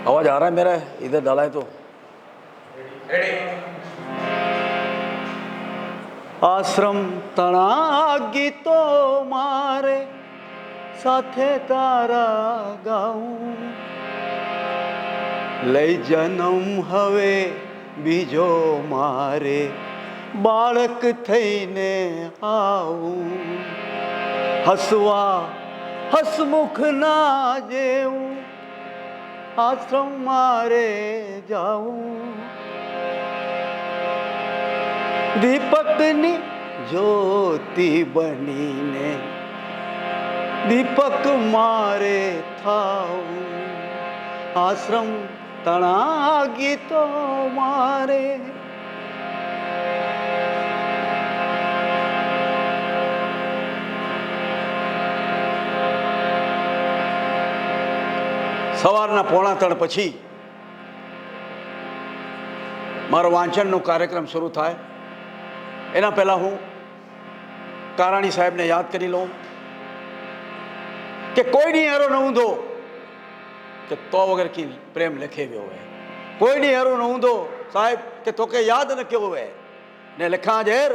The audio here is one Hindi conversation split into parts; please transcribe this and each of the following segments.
आवाज आ रहा है मेरा? इधर डाला है तो आश्रम तणा गीतो मारे साथे तारा गाऊं, लई जन्म हवे बीजो मारे बाळक थईने आऊं, हसवा हसमुख ना जेऊं आश्रम मारे जाऊं, દીપકની જ્યોતિ બનીને દીપક મારે થાઉં, આશ્રમ તણા ગીતો મારે. સવારના 2:45 પછી મારો વાંચનનો કાર્યક્રમ શરૂ થાય. એના પહેલાં હું કારાણી સાહેબને યાદ કરી લઉં કે કોઈની હેરો ન ઊંધો કે તો વગર કી પ્રેમ લખે વ્યો હે, કોઈની હેરો ન ઊંધો સાહેબ કે તો કે યાદ ન ક્યો હે ને લખા ઝેર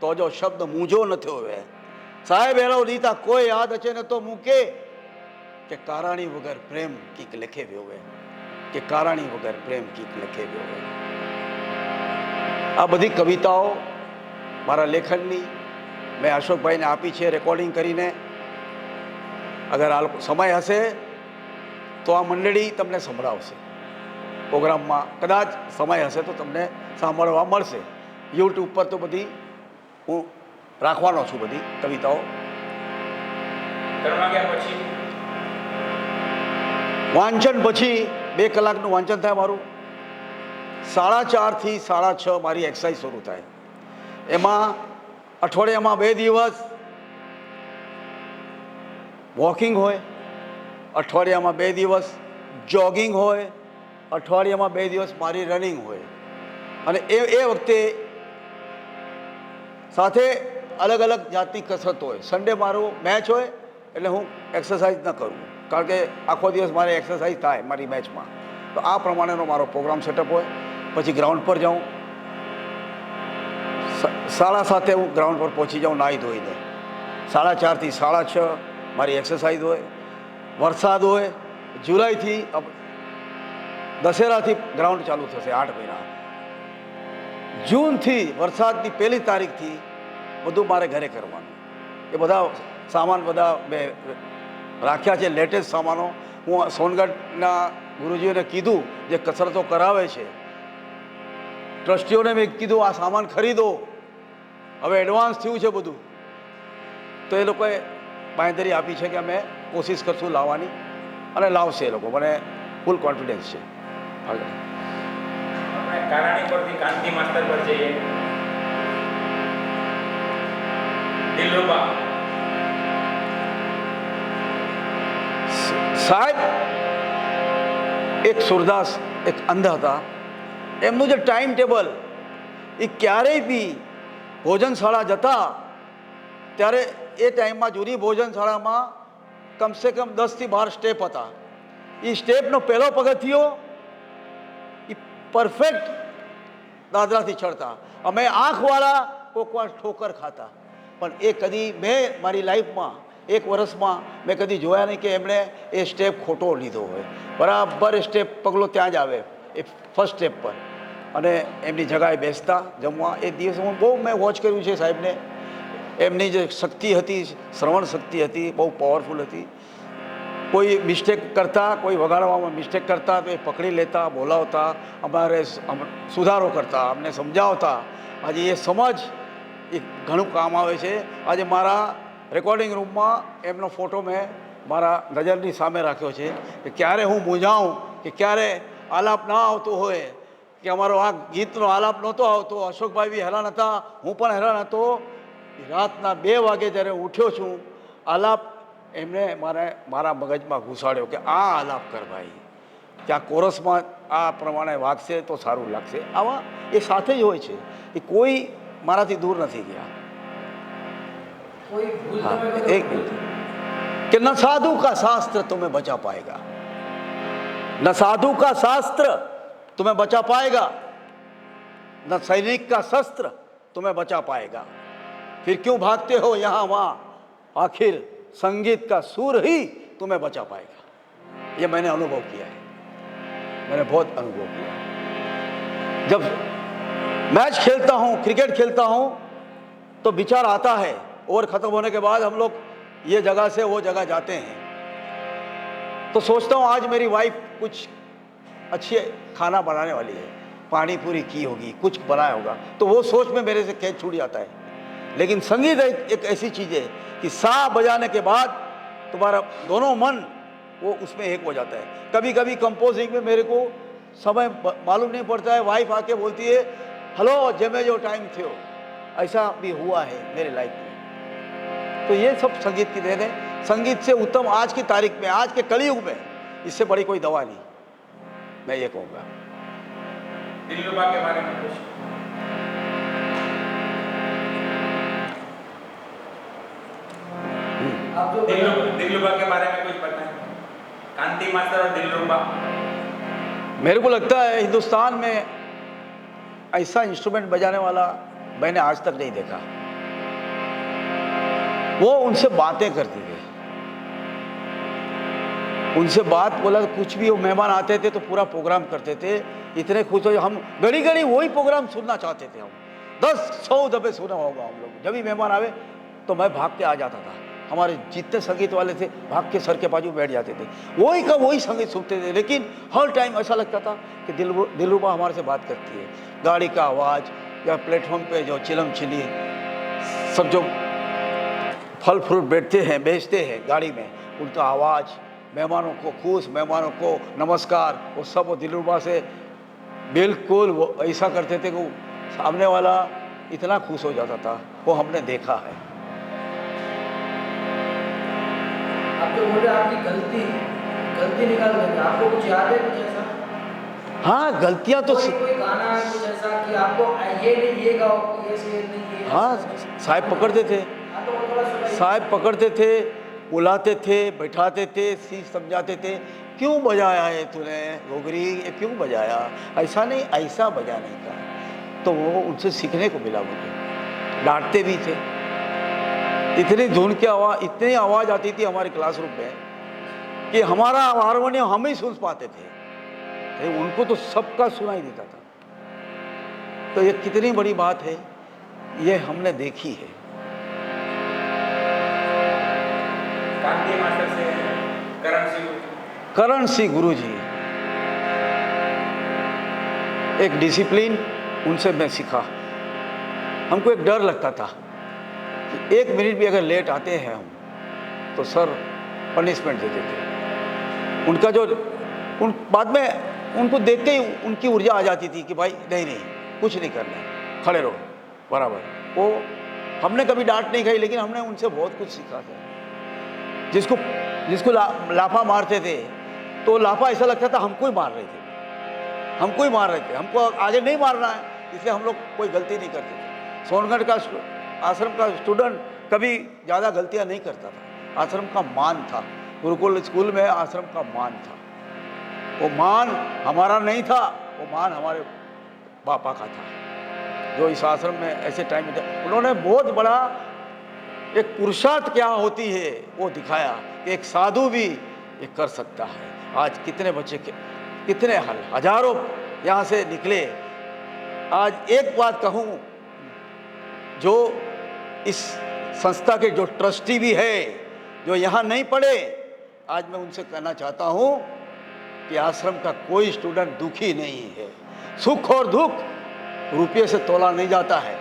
તો જો શબ્દ મૂંઝો ન થયો હે. સાહેબ હેરો દીતા કોઈ યાદ અચે ને તો મૂકે કે કારાણી વગર પ્રેમ કીક લખે વ્યો હે, કે કારાણી વગર પ્રેમ કીક લખે વ્યો હે. આ બધી કવિતાઓ મારા લેખનની મેં અશોકભાઈને આપી છે રેકોર્ડિંગ કરીને. અગર આ સમય હશે તો આ મંડળી તમને સંભળાવશે પ્રોગ્રામમાં, કદાચ સમય હશે તો તમને સાંભળવા મળશે. યુટ્યુબ પર તો બધી હું રાખવાનો છું બધી કવિતાઓ. વાંચન પછી 2 કલાકનું વાંચન થાય મારું. 4:30 થી 6:30 મારી એક્સરસાઇઝ શરૂ થાય. એમાં અઠવાડિયામાં 2 દિવસ વોકિંગ હોય, અઠવાડિયામાં 2 દિવસ જોગિંગ હોય, અઠવાડિયામાં 2 દિવસ મારી રનિંગ હોય. અને એ વખતે સાથે અલગ અલગ જાતની કસરત હોય. સન્ડે મારું મેચ હોય એટલે હું એક્સરસાઇઝ ન કરું, કારણ કે આખો દિવસ મારે એક્સરસાઇઝ થાય મારી મેચમાં. તો આ પ્રમાણેનો મારો પ્રોગ્રામ સેટઅપ હોય. પછી ગ્રાઉન્ડ પર જાઉં, 7:30 હું ગ્રાઉન્ડ પર પહોંચી જાઉં નાહી ધોઈને. 4:30 થી 6:30 મારી એક્સરસાઇઝ હોય. વરસાદ હોય, જુલાઈથી દશેરાથી ગ્રાઉન્ડ ચાલુ થશે 8 મહિના. જૂનથી વરસાદની 1લી તારીખથી બધું મારે ઘરે કરવાનું. એ બધા સામાન બધા મેં રાખ્યા છે, લેટેસ્ટ સામાનો. હું સોનગઢના ગુરુજીઓને કીધું જે કસરતો કરાવે છે, ટ્રસ્ટીઓને મેં કીધું આ સામાન ખરીદો, હવે એડવાન્સ થયું છે બધું. તો એ લોકોએ બાંયધરી આપી છે કે અમે કોશિશ કરશું લાવવાની, અને લાવશે એ લોકો, મને ફૂલ કોન્ફિડન્સ છે. આગળ કારાણી પરથી કાંતિ માસ્ટર પર જઈએ. દિલરુબા સાહેબ એક સુરદાસ, એક અંધ હતા. એમનું જે ટાઈમ ટેબલ, એ ક્યારેય બી ભોજનશાળા જતા ત્યારે એ ટાઈમમાં જૂની ભોજનશાળામાં કમસે કમ 10 થી 12 સ્ટેપ હતા. એ સ્ટેપનો પહેલો પગથિયો એ પરફેક્ટ દાદરાથી ચડતા. અમે આંખવાળા કોક વાર ઠોકર ખાતા, પણ એ કદી મેં મારી લાઈફમાં 1 વર્ષમાં મેં કદી જોયા નહીં કે એમણે એ સ્ટેપ ખોટો લીધો હોય. બરાબર એ સ્ટેપ પગલો ત્યાં જ આવે એ ફર્સ્ટ સ્ટેપ પર, અને એમની જગાએ બેસતા જમવા. એ દિવસ હું બહુ મેં વોચ કર્યું છે સાહેબને. એમની જે શક્તિ હતી, શ્રવણ શક્તિ હતી, બહુ પાવરફુલ હતી. કોઈ મિસ્ટેક કરતા, કોઈ વગાડવામાં મિસ્ટેક કરતા તો એ પકડી લેતા, બોલાવતા, અમારે સુધારો કરતા, અમને સમજાવતા. આજે એ સમજ એ ઘણું કામ આવે છે. આજે મારા રેકોર્ડિંગ રૂમમાં એમનો ફોટો મેં મારા નજરની સામે રાખ્યો છે કે ક્યારે હું મૂંઝાઉં કે ક્યારે આલાપ ના આવતો હોય, કે અમારો આ ગીતનો આલાપ નહોતો આવતો, અશોકભાઈ બી હેરાન હતા, હું પણ હેરાન હતો. રાતના 2 વાગે જ્યારે ઉઠ્યો છું, આલાપ એમણે મારા મગજમાં ઘુસાડ્યો કે આ આલાપ કર ભાઈ, કે આ કોરસમાં આ પ્રમાણે વાગશે તો સારું લાગશે. આવા એ સાથે જ હોય છે, એ કોઈ મારાથી દૂર નથી ગયા. एक कि न साधु का शास्त्र तुम्हें बचा पाएगा, न साधु का शास्त्र तुम्हें बचा पाएगा, न सैनिक का शस्त्र तुम्हें बचा पाएगा। फिर क्यों भागते हो यहाँ वहाँ, आखिर संगीत का सुर ही तुम्हें बचा पाएगा। ये मैंने अनुभव किया है, मैंने बहुत अनुभव किया है। जब मैच खेलता हूँ, क्रिकेट खेलता हूँ, तो विचार आता है, ओवर खत्म होने के बाद हम लोग ये जगह से वो जगह जाते हैं, तो सोचता हूँ आज मेरी वाइफ कुछ अच्छी खाना बनाने वाली है, पानी पूरी की होगी, कुछ बनाया होगा, तो वो सोच में मेरे से खेत छूट जाता है। लेकिन संगीत एक ऐसी चीज़ है कि सा बजाने के बाद तुम्हारा दोनों मन वो उसमें एक हो जाता है। कभी कभी कंपोजिंग में मेरे को समय मालूम नहीं पड़ता है, वाइफ आके बोलती है हेलो जमे जो टाइम थियो, ऐसा भी हुआ है मेरे लाइफ में। तो ये सब संगीत की देन है। संगीत से उत्तम आज की तारीख में, आज के कलयुग में इससे बड़ी कोई दवा नहीं, मैं ये कहूँगा। दिलरुबा के बारे में कुछ? दिलरुबा के बारे में कुछ पता है? कांति मास्टर और दिलरुबा। मेरे को लगता है हिंदुस्तान में ऐसा इंस्ट्रूमेंट बजाने वाला मैंने आज तक नहीं देखा। वो उनसे बातें करती थी, उनसे बात बोला तो कुछ भी, वो मेहमान आते थे तो पूरा प्रोग्राम करते थे, इतने खुश हो, हम घड़ी घड़ी वही प्रोग्राम सुनना चाहते थे। हम 10-100 दफे सुना होगा हम लोग। जब भी मेहमान आवे तो मैं भाग के आ जाता था, हमारे जितने संगीत वाले थे भाग के सर के बाजू बैठ जाते थे, वही का वही संगीत सुनते थे। लेकिन हर टाइम ऐसा लगता था कि दिलरुबा हमारे से बात करती है। गाड़ी का आवाज़ या प्लेटफॉर्म पे जो चिलम चिली सब जो फल फ्रूट बैठते हैं बेचते हैं गाड़ी में, उनका आवाज़, मेहमानों को खुश, मेहमानों को नमस्कार, वो सब वो दिलरुबा से बिल्कुल वो ऐसा करते थे कि वो सामने वाला इतना खुश हो जाता था। वो हमने देखा है। आप जो बोले आपकी गलती निकाल देंगे, आपको कुछ याद है कुछ ऐसा? हाँ, गलतियाँ तो कोई गाना है कुछ ऐसा कि आपको ये नहीं ये गाओ, ये शेर नहीं ये? हाँ, साहब पकड़ते थे, हाँ, तो वो थोड़ा सुनाइए। साहब पकड़ते थे, बुलाते थे, बैठाते थे, सीख समझाते थे, क्यों बजाया है तूने घुघरी, ये क्यों बजाया, ऐसा नहीं ऐसा बजाने का। तो वो उनसे सीखने को मिला मुझे। डांटते भी थे, इतनी धुन की आवाज़, इतनी आवाज़ आती थी हमारे क्लासरूम में कि हमारा हारमोनियम हम ही सुन पाते थे, लेकिन उनको तो सबका सुनाई देता था। तो ये कितनी बड़ी बात है, ये हमने देखी है। कांति मास्टर से करण सिंह गुरु जी, एक डिसिप्लिन उनसे मैं सीखा। हमको एक डर लगता था कि 1 मिनट भी अगर लेट आते हैं हम तो सर पनिशमेंट दे देते। उनका जो उन बाद में उनको देखते ही उनकी ऊर्जा आ जाती थी कि भाई नहीं कुछ नहीं करना, खड़े रहो बराबर। वो हमने कभी डांट नहीं खाई, लेकिन हमने उनसे बहुत कुछ सीखा था। जिसको लाफा मारते थे तो लाफा ऐसा लगता था हमको ही मार रहे थे, हमको ही मार रहे थे, हमको आगे नहीं मारना है, इसलिए हम लोग कोई गलती नहीं करते थे। सोनगढ़ का आश्रम का स्टूडेंट कभी ज़्यादा गलतियां नहीं करता था। आश्रम का मान था, गुरुकुल स्कूल में आश्रम का मान था। वो मान हमारा नहीं था, वो मान हमारे पापा का था, जो इस आश्रम में ऐसे टाइम में थे। उन्होंने बहुत बड़ा एक पुरुषार्थ क्या होती है वो दिखाया कि एक साधु भी ये कर सकता है। आज कितने बच्चे कितने हजारों यहाँ से निकले। आज एक बात कहूँ, जो इस संस्था के जो ट्रस्टी भी है, जो यहाँ नहीं पढ़े, आज मैं उनसे कहना चाहता हूँ कि आश्रम का कोई स्टूडेंट दुखी नहीं है। सुख और दुख रुपये से तोला नहीं जाता है।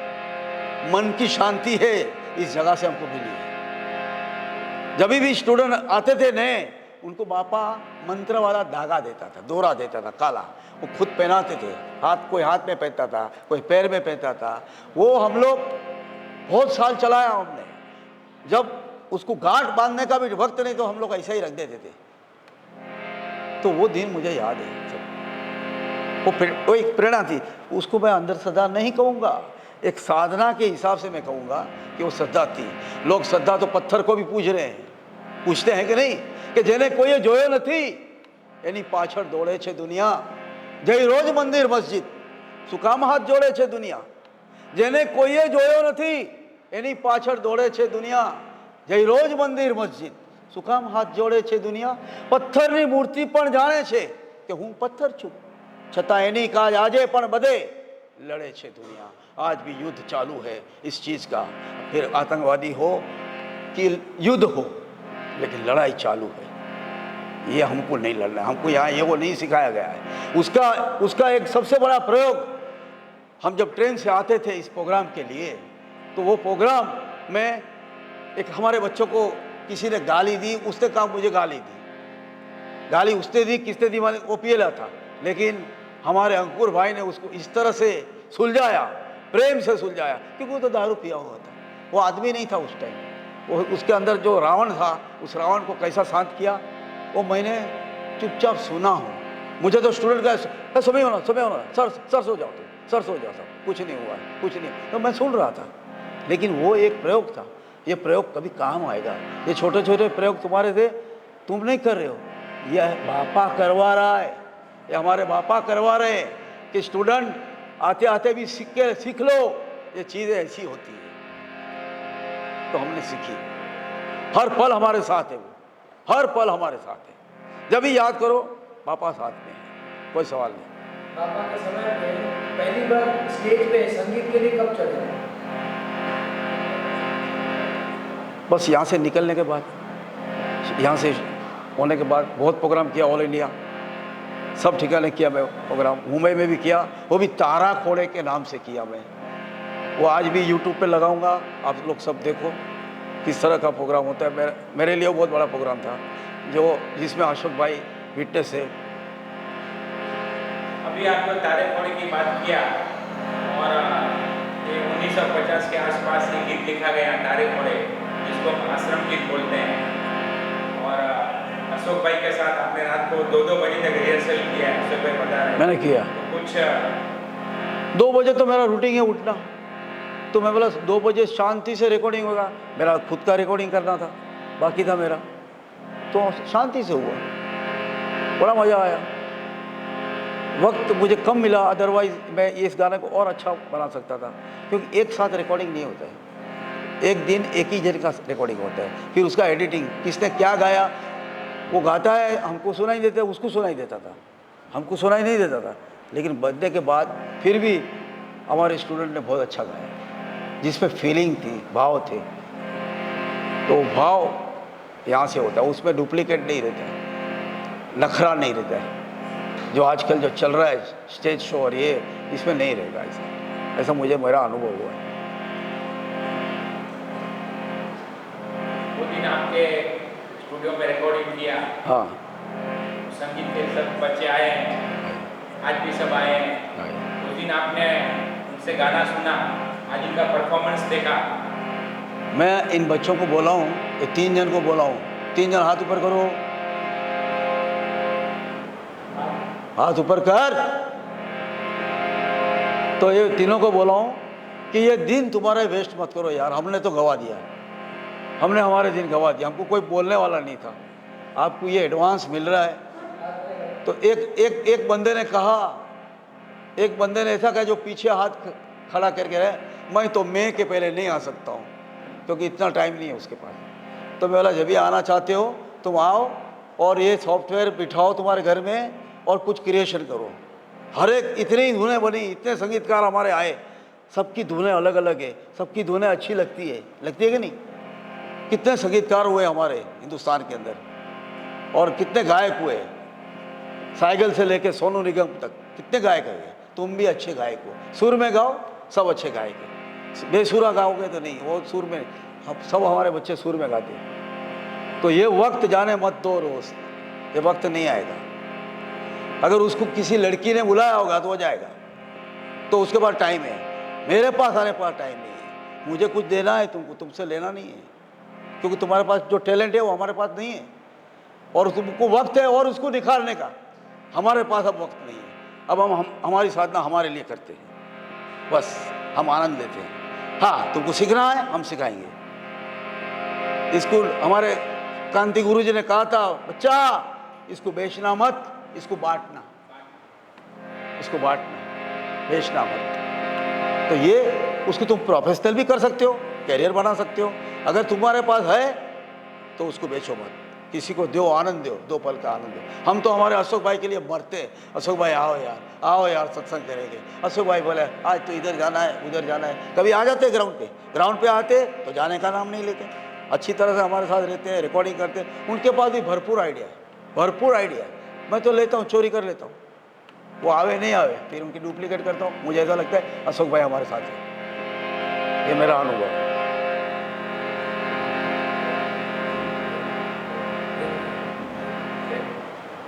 मन की शांति है, इस जगह से हमको मिली है। जब भी स्टूडेंट आते थे नए, उनको बापा मंत्र वाला धागा देता था, दोरा देता था काला, वो खुद पहनाते थे। कोई हाथ में पहनता था, कोई पैर में पहनता था। वो हम लोग बहुत साल चलाया हमने। जब उसको गांठ बांधने का भी वक्त नहीं तो हम लोग ऐसा ही रख देते थे। तो वो दिन मुझे याद है। वो एक प्रेरणा थी, उसको मैं अंदर श्रद्धा नहीं कहूँगा, एक साधना के हिसाब से मैं कहूँगा कि वो श्रद्धा थी। लोग श्रद्धा तो पत्थर को भी पूछ रहे हैं, पूछते हैं कि नहीं, कि जेने कोई जोयो नहीं એની પાછળ દોડે છે દુનિયા. જય રોજ મંદિર મસ્જિદ શું કામ હાથ જોડે છે દુનિયા. જેને કોઈએ જોયો નથી એની પાછળ દોડે છે દુનિયા. જય રોજ મંદિર મસ્જિદ શું કામ હાથ જોડે છે દુનિયા. પથ્થરની મૂર્તિ પણ જાણે છે કે હું પથ્થર છું, છતાં એની કાજ આજે પણ બધે लड़े छे दुनिया. आज भी युद्ध चालू है इस चीज का, फिर आतंकवादी हो कि युद्ध हो, लेकिन लड़ाई चालू है. ये हमको नहीं लड़ना है, हमको यहाँ ये वो नहीं सिखाया गया है. उसका एक सबसे बड़ा प्रयोग, हम जब ट्रेन से आते थे इस प्रोग्राम के लिए, तो वो प्रोग्राम में एक हमारे बच्चों को किसी ने गाली दी. उसने कहा मुझे गाली दी. गाली उसने दी, किसने दी माने वो पिएला था, लेकिन हमारे अंकुर भाई ने उसको इस तरह से सुलझाया, प्रेम से सुलझाया, क्योंकि वो तो दारू पिया हुआ था. वो आदमी नहीं था उस टाइम. वो उसके अंदर जो रावण था, उस रावण को कैसा शांत किया वो मैंने चुपचाप सुना हूँ. मुझे तो स्टूडेंट का समय होना सर सो जाओ, तो सर सो जाओ, सब कुछ नहीं हुआ, कुछ नहीं. तो मैं सुन रहा था, लेकिन वो एक प्रयोग था. ये प्रयोग कभी काम आएगा. ये छोटे छोटे प्रयोग तुम्हारे थे, तुम नहीं कर रहे हो, यह बापा करवा रहा है. ये हमारे बापा करवा रहे हैं कि स्टूडेंट आते आते भी सीख लो, ये चीज़ें ऐसी होती है. तो हमने सीखी. हर पल हमारे साथ है, वो हर पल हमारे साथ है. जब भी याद करो पापा साथ में है, कोई सवाल नहीं. पापा के समय पे पहली बार स्टेज पे संगीत के लिए कब चढ़े? बस यहाँ से निकलने के बाद, यहाँ से होने के बाद बहुत प्रोग्राम किया, ऑल इंडिया सब ठिकाने किया. मैं प्रोग्राम मुंबई में भी किया, वो भी तारा खोड़े के नाम से किया मैं. वो आज भी यूट्यूब पे लगाऊंगा, आप लोग सब देखो किस तरह का प्रोग्राम होता है. मेरे लिए वो बहुत बड़ा प्रोग्राम था, जो जिसमें अशोक भाई विटनेस है. अभी आपको तारे फोड़े की बात किया, और ये 1950 के आसपास ये गीत लिखा गया तारे फोड़े, जिसको हम आश्रम गीत बोलते हैं. और अशोक भाई के साथ आपने रात को 2-2 बजे तक रिहर्सल किया है, अशोक भाई बता रहे हैं. मैंने किया. तो कुछ 2 बजे तो मेरा रूटीन है उठना, तो मैं बोला 2 बजे शांति से रिकॉर्डिंग होगा. मेरा खुद का रिकॉर्डिंग करना था, बाकी था मेरा, तो शांति से हुआ, बड़ा मज़ा आया. वक्त मुझे कम मिला, अदरवाइज मैं इस गाने को और अच्छा बना सकता था, क्योंकि एक साथ रिकॉर्डिंग नहीं होता है. एक दिन एक ही जन का रिकॉर्डिंग होता है, फिर उसका एडिटिंग, किसने क्या गाया, वो गाता है हमको सुनाई देता है, उसको सुनाई देता था, हमको सुनाई नहीं देता था. लेकिन बर्थडे के बाद फिर भी हमारे स्टूडेंट ने बहुत अच्छा गाया, जिसमें फीलिंग थी, भाव थे. तो भाव यहाँ से होता है, उसमें डुप्लीकेट नहीं रहता है, नखरा नहीं रहता है. जो आजकल जो चल रहा है स्टेज शो और ये, इसमें नहीं रहेगा ऐसा मुझे मेरा अनुभव हुआ है. वो दिन आपके स्टूडियो में रिकॉर्डिंग किया, हाँ, संगीत के सब बच्चे आए हैं, आज भी सब आए हैं. उस दिन आपने उनसे गाना सुना, आज इनका परफॉर्मेंस देखा. मैं इन बच्चों को बोला हूँ, ये 3 जन को बोला हूँ, 3 जन हाथ ऊपर करो, हाथ ऊपर कर. तो ये तीनों को बोला हूँ कि ये दिन तुम्हारा वेस्ट मत करो यार, हमने तो गवा दिया, हमने हमारे दिन गवा दिया, हमको कोई बोलने वाला नहीं था. आपको ये एडवांस मिल रहा है. तो एक बंदे ने कहा, एक बंदे ने ऐसा कहा जो पीछे हाथ खड़ा करके रहे, मैं तो मैं के पहले नहीं आ सकता हूँ, क्योंकि इतना टाइम नहीं है उसके पास. तो मैं बोला जब भी आना चाहते हो तुम आओ, और ये सॉफ्टवेयर बिठाओ तुम्हारे घर में और कुछ क्रिएशन करो. हर एक इतनी धुनें बनी, इतने संगीतकार हमारे आए, सबकी धुनें अलग अलग है, सबकी धुनें अच्छी लगती है कि नहीं. कितने संगीतकार हुए हमारे हिंदुस्तान के अंदर, और कितने गायक हुए, साइकिल से लेके सोनू निगम तक कितने गायक हुए. तुम भी अच्छे गायक हो, सुर में गाओ, सब अच्छे गायक हैं. बेसुरा गाओगे तो नहीं, वो सुर में, हम सब हमारे बच्चे सुर में गाते हैं. तो ये वक्त जाने मत दो रोज, ये वक्त नहीं आएगा. अगर उसको किसी लड़की ने बुलाया होगा तो वो जाएगा, तो उसके पास टाइम है. मेरे पास आने पास टाइम नहीं है. मुझे कुछ देना है तुमको, तुमसे लेना नहीं है, क्योंकि तुम्हारे पास जो टैलेंट है वो हमारे पास नहीं है, और तुमको वक्त है और उसको निखारने का. हमारे पास अब वक्त नहीं है. अब हम हमारी साधना हमारे लिए करते हैं, बस हम आनंद लेते हैं. हाँ, तुमको सीखना है हम सिखाएंगे. स्कूल हमारे कांति गुरु जी ने कहा था, बच्चा इसको बेचना मत, इसको बांटना, इसको बांटना, बेचना मत। तो ये उसको तुम प्रोफेशनल भी कर सकते हो, कैरियर बना सकते हो। अगर तुम्हारे पास है तो उसको बेचो मत, किसी को दो, आनंद दो, 2 पल का आनंद दो। हम तो हमारे अशोक भाई के लिए मरते हैं, अशोक भाई आओ यार सत्संग करेंगे। अशोक भाई बोले आज तो इधर जाना है, उधर जाना है। कभी आ जाते ग्राउंड पे आते तो जाने का नाम नहीं लेते, अच्छी तरह से हमारे साथ रहते हैं, रिकॉर्डिंग करते हैं। उनके पास भी भरपूर आइडिया है, भरपूर आइडिया है। मैं तो लेता हूँ, चोरी कर लेता हूँ, वो आवे नहीं आवे फिर उनकी डुप्लीकेट करता हूँ। मुझे ऐसा लगता है अशोक भाई हमारे साथ है, ये मेरा अनुभव है।